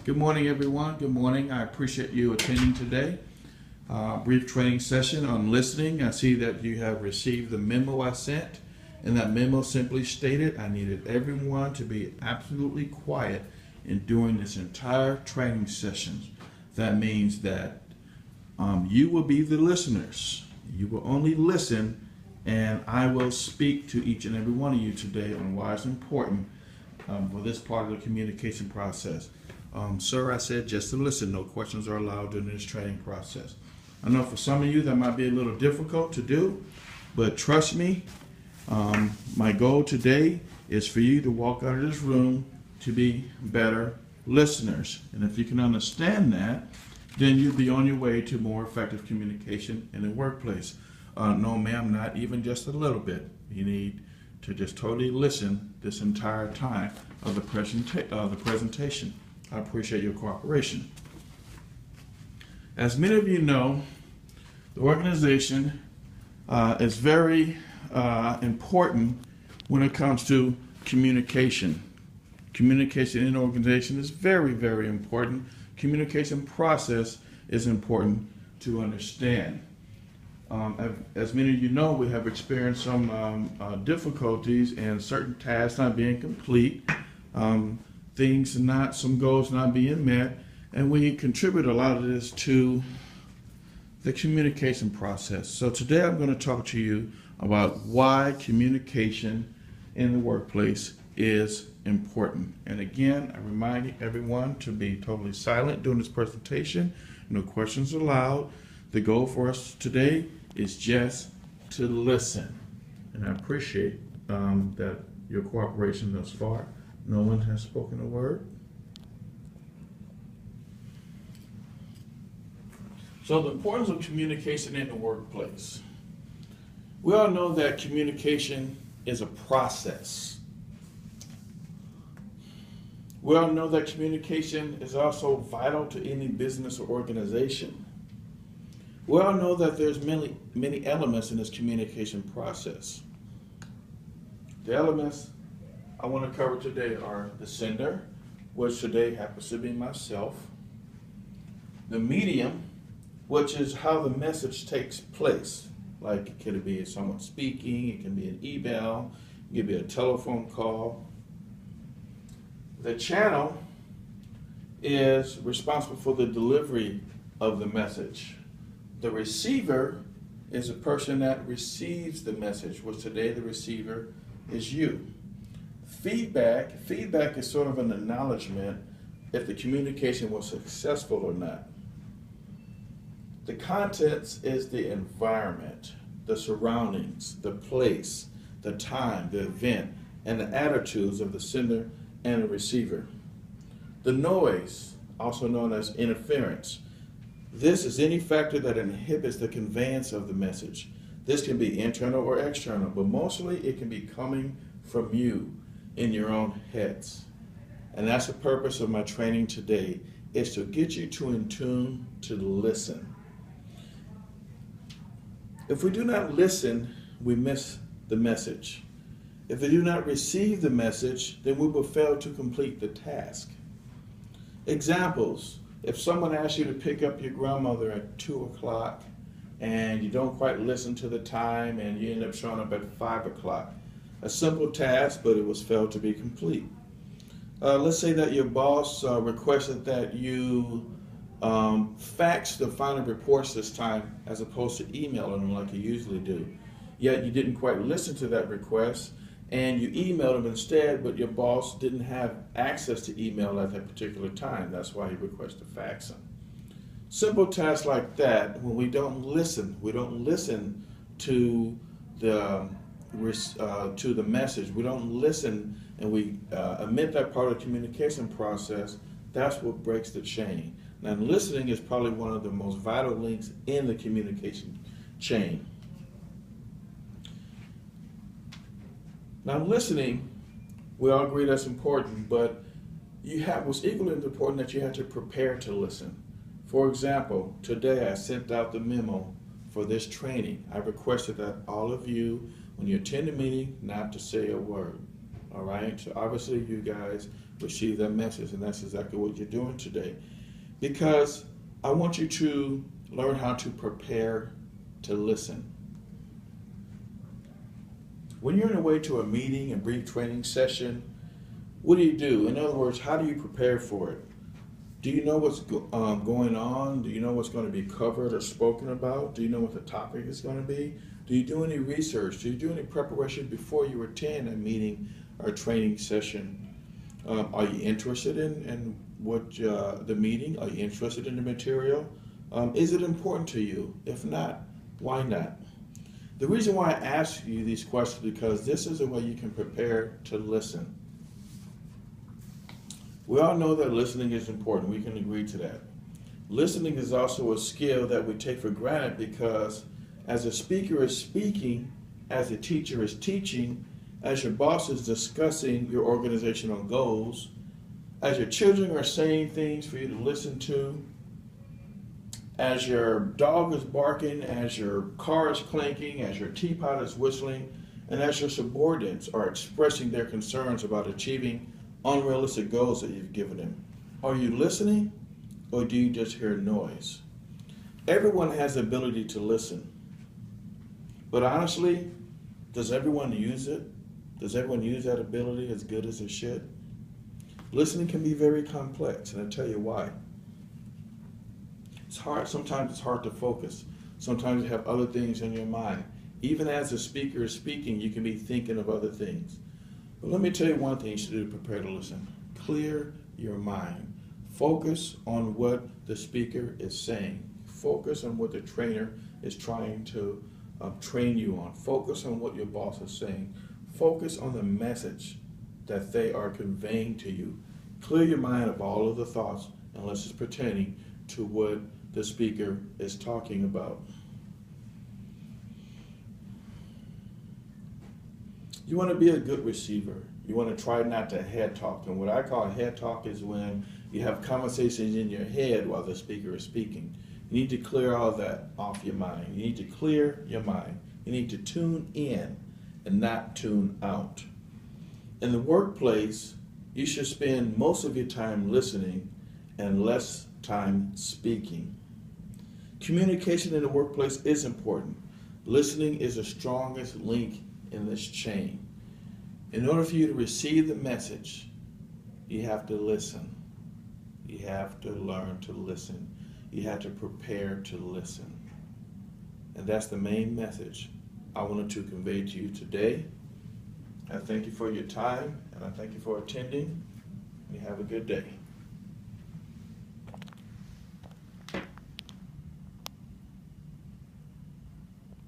Good morning, everyone. Good morning. I appreciate you attending today. Brief training session on listening. I see that you have received the memo I sent, and that memo simply stated I needed everyone to be absolutely quiet in doing this entire training session. That means that you will be the listeners. You will only listen, and I will speak to each and every one of you today on why it's important for this part of the communication process. Sir, I said just to listen. No questions are allowed during this training process. I know for some of you that might be a little difficult to do, but trust me, my goal today is for you to walk out of this room to be better listeners. And if you can understand that, then you'll be on your way to more effective communication in the workplace. No, ma'am, not even just a little bit. You need to just totally listen this entire time of the presentation. I appreciate your cooperation. As many of you know, the organization is very important when it comes to communication. Communication in an organization is very, very important. Communication process is important to understand. As many of you know, we have experienced some difficulties and certain tasks not being complete. Some goals not being met, and we contribute a lot of this to the communication process. So today I'm going to talk to you about why communication in the workplace is important. And again, I remind everyone to be totally silent during this presentation. No questions allowed. The goal for us today is just to listen. And I appreciate that your cooperation thus far. No one has spoken a word. So the importance of communication in the workplace. We all know that communication is a process. We all know that communication is also vital to any business or organization. We all know that there's many elements in this communication process. The elements I want to cover today are the sender, which today happens to be myself, the medium, which is how the message takes place. Like it could be someone speaking, it can be an email, it could be a telephone call. The channel is responsible for the delivery of the message. The receiver is a person that receives the message, which today the receiver is you. Feedback is sort of an acknowledgement if the communication was successful or not. The contents is the environment, the surroundings, the place, the time, the event, and the attitudes of the sender and the receiver. The noise, also known as interference. This is any factor that inhibits the conveyance of the message. This can be internal or external, but mostly it can be coming from you in your own heads. And that's the purpose of my training today, is to get you to in tune to listen. If we do not listen, we miss the message. If we do not receive the message, then we will fail to complete the task. Examples: if someone asks you to pick up your grandmother at 2 o'clock and you don't quite listen to the time and you end up showing up at 5 o'clock. A simple task, but it was failed to be complete. Let's say that your boss requested that you fax the final reports this time as opposed to emailing them like you usually do. Yet you didn't quite listen to that request and you emailed them instead, but your boss didn't have access to email at that particular time. That's why he requested fax them. Simple tasks like that, when we don't listen to the message, we don't listen and we omit that part of the communication process, that's what breaks the chain. Now, listening is probably one of the most vital links in the communication chain. Now, listening, we all agree that's important, but what's equally important that you have to prepare to listen. For example, today I sent out the memo for this training. I requested that all of you, when you attend a meeting, not to say a word. All right? So obviously you guys receive that message, and that's exactly what you're doing today. Because I want you to learn how to prepare to listen. When you're on your way to a meeting, a brief training session, what do you do? In other words, how do you prepare for it? Do you know what's going on? Do you know what's going to be covered or spoken about? Do you know what the topic is going to be? Do you do any research? Do you do any preparation before you attend a meeting or training session? Are you interested in what the meeting? Are you interested in the material? Is it important to you? If not, why not? The reason why I ask you these questions is because this is a way you can prepare to listen. We all know that listening is important. We can agree to that. Listening is also a skill that we take for granted because as a speaker is speaking, as a teacher is teaching, as your boss is discussing your organizational goals, as your children are saying things for you to listen to, as your dog is barking, as your car is clanking, as your teapot is whistling, and as your subordinates are expressing their concerns about achieving unrealistic goals that you've given them. Are you listening, or do you just hear noise? Everyone has the ability to listen. But honestly, does everyone use it? Does everyone use that ability as good as it should? Listening can be very complex, and I'll tell you why. It's hard. Sometimes it's hard to focus. Sometimes you have other things in your mind. Even as the speaker is speaking, you can be thinking of other things. But let me tell you one thing you should do to prepare to listen. Clear your mind. Focus on what the speaker is saying. Focus on what the trainer is trying to train you on. Focus on what your boss is saying. Focus on the message that they are conveying to you. Clear your mind of all of the thoughts unless it's pertaining to what the speaker is talking about. You want to be a good receiver. You want to try not to head talk. And what I call head talk is when you have conversations in your head while the speaker is speaking. You need to clear all that off your mind. You need to clear your mind. You need to tune in and not tune out. In the workplace, you should spend most of your time listening and less time speaking. Communication in the workplace is important. Listening is the strongest link in this chain. In order for you to receive the message, you have to listen. You have to learn to listen. You have to prepare to listen. And that's the main message I wanted to convey to you today. I thank you for your time, and I thank you for attending. You have a good day.